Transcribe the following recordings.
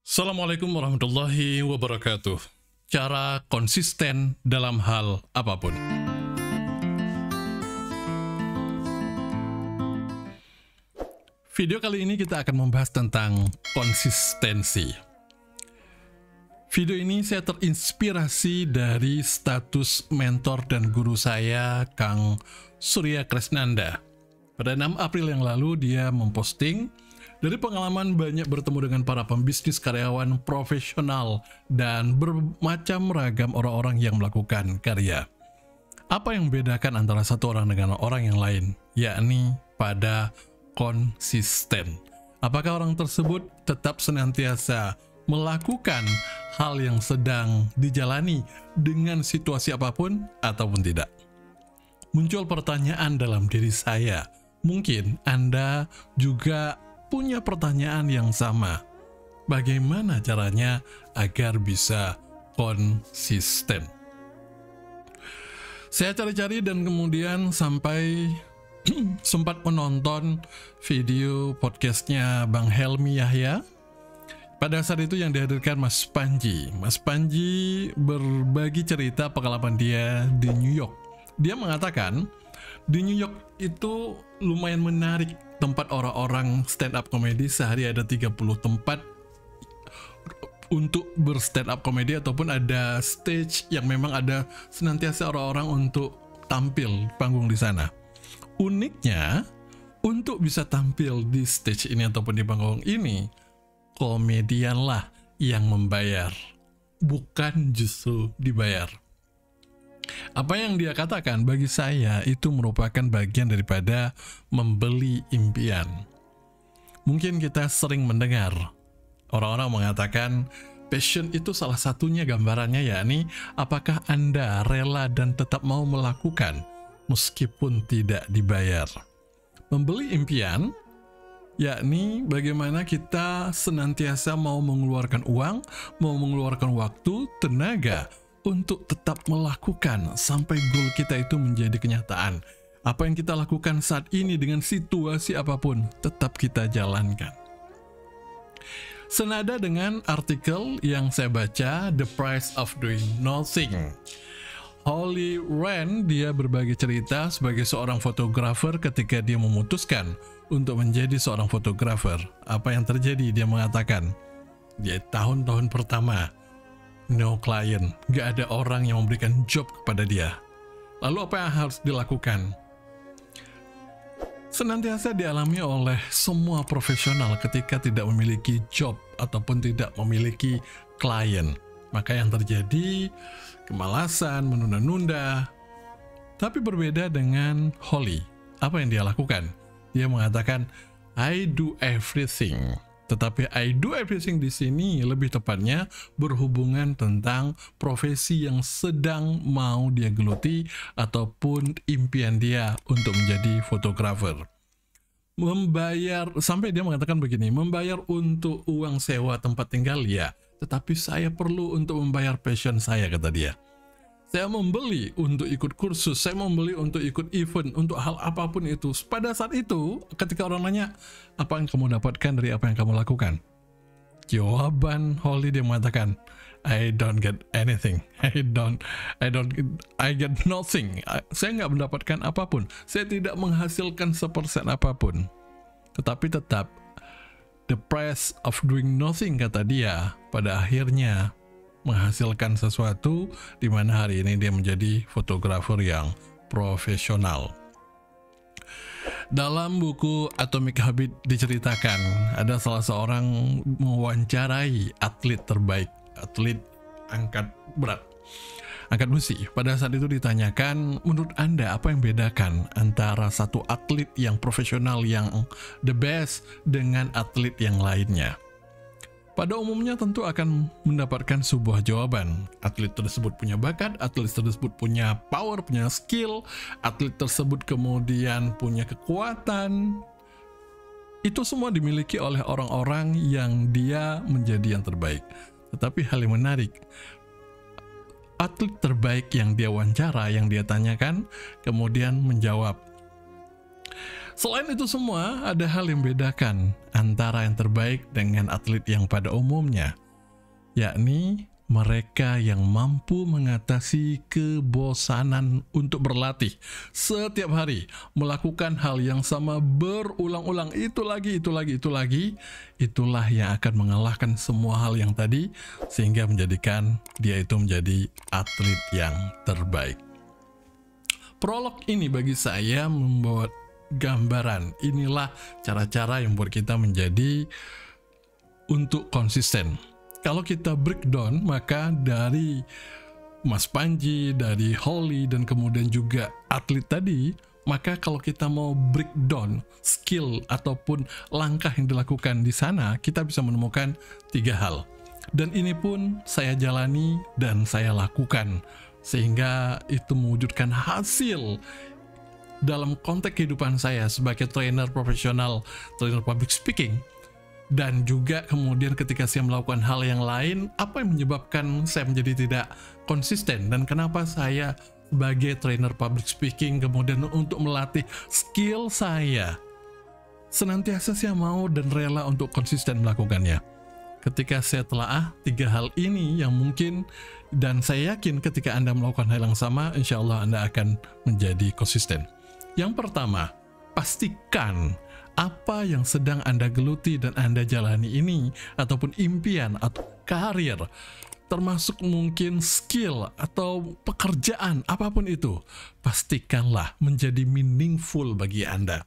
Assalamualaikum warahmatullahi wabarakatuh. Cara konsisten dalam hal apapun. Video kali ini kita akan membahas tentang konsistensi. Video ini saya terinspirasi dari status mentor dan guru saya, Kang Surya Kresnanda. Pada 6 April yang lalu dia memposting dari pengalaman banyak bertemu dengan para pembisnis, karyawan, profesional, dan bermacam ragam orang-orang yang melakukan karya. Apa yang membedakan antara satu orang dengan orang yang lain? Yakni pada konsisten. Apakah orang tersebut tetap senantiasa melakukan hal yang sedang dijalani dengan situasi apapun ataupun tidak? Muncul pertanyaan dalam diri saya. Mungkin Anda juga punya pertanyaan yang sama. Bagaimana caranya agar bisa konsisten? Saya cari-cari dan kemudian sampai sempat menonton video podcastnya Bang Helmi Yahya. Pada saat itu yang dihadirkan Mas Panji. Mas Panji berbagi cerita pengalaman dia di New York. Dia mengatakan di New York itu lumayan menarik tempat orang-orang stand up comedy. Sehari ada 30 tempat untuk berstand up comedy, ataupun ada stage yang memang ada senantiasa orang-orang untuk tampil panggung di sana. Uniknya, untuk bisa tampil di stage ini ataupun di panggung ini, komedianlah yang membayar, bukan justru dibayar. Apa yang dia katakan bagi saya itu merupakan bagian daripada membeli impian. Mungkin kita sering mendengar orang-orang mengatakan passion itu salah satunya gambarannya, yakni apakah Anda rela dan tetap mau melakukan meskipun tidak dibayar. Membeli impian yakni bagaimana kita senantiasa mau mengeluarkan uang, mau mengeluarkan waktu, tenaga untuk tetap melakukan sampai goal kita itu menjadi kenyataan. Apa yang kita lakukan saat ini dengan situasi apapun, tetap kita jalankan. Senada dengan artikel yang saya baca, The Price of Doing Nothing. Holly Rand, dia berbagi cerita sebagai seorang fotografer ketika dia memutuskan untuk menjadi seorang fotografer. Apa yang terjadi? Dia mengatakan, di tahun-tahun pertama, no client, gak ada orang yang memberikan job kepada dia. Lalu apa yang harus dilakukan? Senantiasa dialami oleh semua profesional ketika tidak memiliki job ataupun tidak memiliki klien. Maka yang terjadi, kemalasan, menunda-nunda. Tapi berbeda dengan Holly. Apa yang dia lakukan? Dia mengatakan, I do everything. Tetapi I do everything di sini lebih tepatnya berhubungan tentang profesi yang sedang mau dia geluti ataupun impian dia untuk menjadi fotografer. Membayar, sampai dia mengatakan begini, membayar untuk uang sewa tempat tinggal ya, tetapi saya perlu untuk membayar passion saya, kata dia. Saya membeli untuk ikut kursus, saya membeli untuk ikut event, untuk hal apapun itu. Pada saat itu, ketika orang nanya, apa yang kamu dapatkan dari apa yang kamu lakukan? Jawaban Holly, dia mengatakan, I don't get anything. I get nothing. Saya nggak mendapatkan apapun. Saya tidak menghasilkan 1% apapun. Tetapi tetap, the price of doing nothing, kata dia, pada akhirnya menghasilkan sesuatu di mana hari ini dia menjadi fotografer yang profesional. Dalam buku Atomic Habit diceritakan ada salah seorang mewawancarai atlet terbaik, atlet angkat berat, angkat besi. Pada saat itu ditanyakan, menurut Anda apa yang bedakan antara satu atlet yang profesional yang the best dengan atlet yang lainnya? Pada umumnya tentu akan mendapatkan sebuah jawaban. Atlet tersebut punya bakat, atlet tersebut punya power, punya skill, atlet tersebut kemudian punya kekuatan. Itu semua dimiliki oleh orang-orang yang dia menjadi yang terbaik. Tetapi hal yang menarik, atlet terbaik yang dia wawancara, yang dia tanyakan, kemudian menjawab, Selain itu semua, ada hal yang membedakan antara yang terbaik dengan atlet yang pada umumnya, yakni mereka yang mampu mengatasi kebosanan untuk berlatih setiap hari, melakukan hal yang sama berulang-ulang, itu lagi. Itulah yang akan mengalahkan semua hal yang tadi, sehingga menjadikan dia itu menjadi atlet yang terbaik. Prolog ini bagi saya membawa gambaran, inilah cara-cara yang buat kita menjadi untuk konsisten. Kalau kita breakdown, maka dari Mas Panji, dari Holly, dan kemudian juga atlet tadi, maka kalau kita mau breakdown skill ataupun langkah yang dilakukan di sana, kita bisa menemukan 3 hal. Dan ini pun saya jalani dan saya lakukan, sehingga itu mewujudkan hasil dalam konteks kehidupan saya sebagai trainer profesional, trainer public speaking. Dan juga kemudian ketika saya melakukan hal yang lain, apa yang menyebabkan saya menjadi tidak konsisten, dan kenapa saya sebagai trainer public speaking kemudian untuk melatih skill saya, senantiasa saya mau dan rela untuk konsisten melakukannya. Ketika saya telaah 3 hal ini yang mungkin, dan saya yakin ketika Anda melakukan hal yang sama, insya Allah Anda akan menjadi konsisten. Yang pertama, pastikan apa yang sedang Anda geluti dan Anda jalani ini, ataupun impian atau karir, termasuk mungkin skill atau pekerjaan, apapun itu, pastikanlah menjadi meaningful bagi Anda.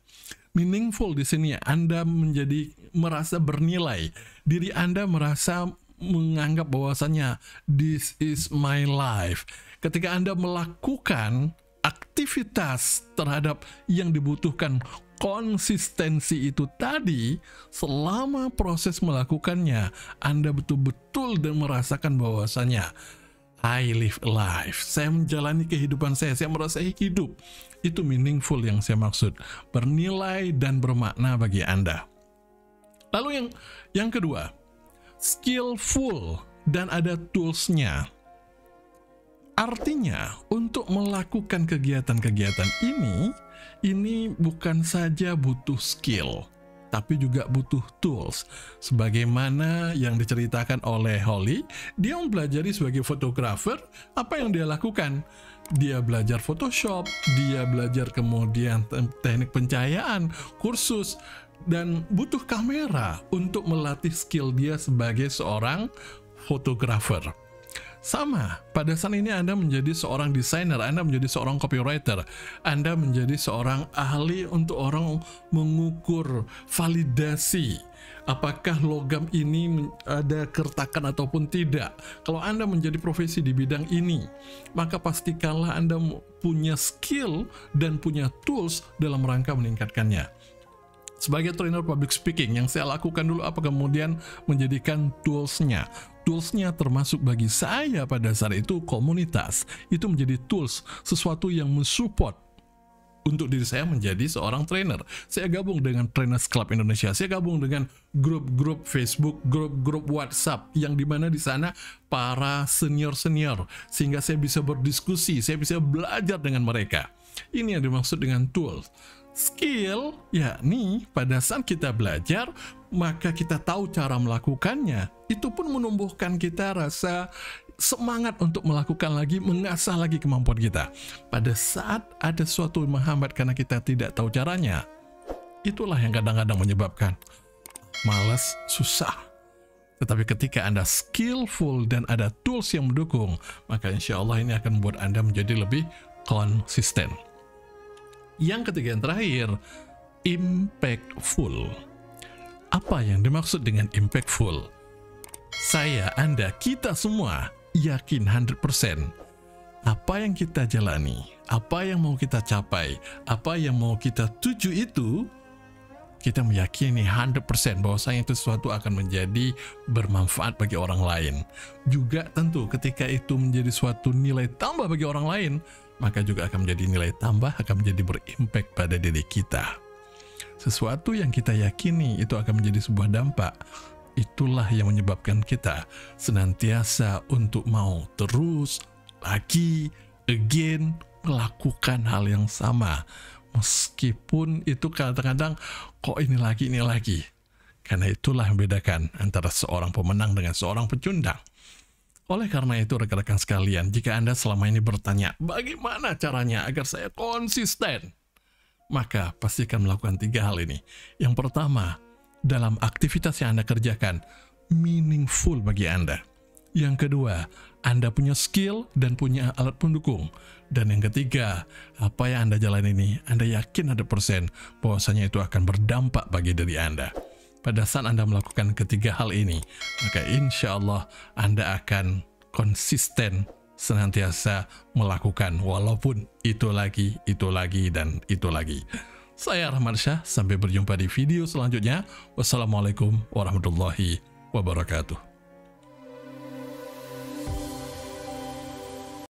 Meaningful di sini Anda menjadi merasa bernilai, diri Anda merasa menganggap bahwasannya this is my life. Ketika Anda melakukan aktivitas terhadap yang dibutuhkan konsistensi itu tadi, selama proses melakukannya, Anda betul-betul dan merasakan bahwasannya I live a life. Saya menjalani kehidupan saya merasa hidup. Itu meaningful yang saya maksud. Bernilai dan bermakna bagi Anda. Lalu yang kedua, skillful dan ada toolsnya. Artinya, untuk melakukan kegiatan-kegiatan ini bukan saja butuh skill, tapi juga butuh tools. Sebagaimana yang diceritakan oleh Holly, dia mempelajari sebagai fotografer, apa yang dia lakukan? Dia belajar Photoshop, dia belajar kemudian teknik pencahayaan, kursus, dan butuh kamera untuk melatih skill dia sebagai seorang fotografer. Sama, pada saat ini Anda menjadi seorang desainer, Anda menjadi seorang copywriter, Anda menjadi seorang ahli untuk orang mengukur validasi apakah logam ini ada kertakan ataupun tidak. Kalau Anda menjadi profesi di bidang ini, maka pastikanlah Anda punya skill dan punya tools dalam rangka meningkatkannya. Sebagai trainer public speaking, yang saya lakukan dulu apa kemudian menjadikan toolsnya. Toolsnya termasuk bagi saya pada saat itu komunitas. Itu menjadi tools, sesuatu yang mensupport untuk diri saya menjadi seorang trainer. Saya gabung dengan Trainers Club Indonesia, saya gabung dengan grup-grup Facebook, grup-grup WhatsApp, yang dimana di sana para senior-senior, sehingga saya bisa berdiskusi, saya bisa belajar dengan mereka. Ini yang dimaksud dengan tools. Skill, yakni pada saat kita belajar, maka kita tahu cara melakukannya. Itu pun menumbuhkan kita rasa semangat untuk melakukan lagi, mengasah lagi kemampuan kita. Pada saat ada sesuatu yang menghambat karena kita tidak tahu caranya, itulah yang kadang-kadang menyebabkan malas, susah. Tetapi ketika Anda skillful dan ada tools yang mendukung, maka insya Allah ini akan membuat Anda menjadi lebih konsisten. Yang ketiga, yang terakhir, impactful. Apa yang dimaksud dengan impactful? Saya, Anda, kita semua yakin 100% apa yang kita jalani, apa yang mau kita capai, apa yang mau kita tuju itu, kita meyakini 100% bahwasanya itu sesuatu akan menjadi bermanfaat bagi orang lain. Juga tentu ketika itu menjadi suatu nilai tambah bagi orang lain, maka juga akan menjadi nilai tambah, akan menjadi berimpact pada diri kita. Sesuatu yang kita yakini itu akan menjadi sebuah dampak. Itulah yang menyebabkan kita senantiasa untuk mau terus, lagi, again, melakukan hal yang sama. Meskipun itu kadang-kadang kok ini lagi. Karena itulah yang membedakan antara seorang pemenang dengan seorang pecundang. Oleh karena itu rekan-rekan sekalian, jika Anda selama ini bertanya, bagaimana caranya agar saya konsisten? Maka pastikan melakukan 3 hal ini. Yang pertama, dalam aktivitas yang Anda kerjakan, meaningful bagi Anda. Yang kedua, Anda punya skill dan punya alat pendukung. Dan yang ketiga, apa yang Anda jalani ini, Anda yakin 100% bahwasanya itu akan berdampak bagi diri Anda. Pada saat Anda melakukan ketiga hal ini, maka insya Allah Anda akan konsisten senantiasa melakukan walaupun itu lagi, dan itu lagi. Saya Rahmat Syah, sampai berjumpa di video selanjutnya. Wassalamualaikum warahmatullahi wabarakatuh.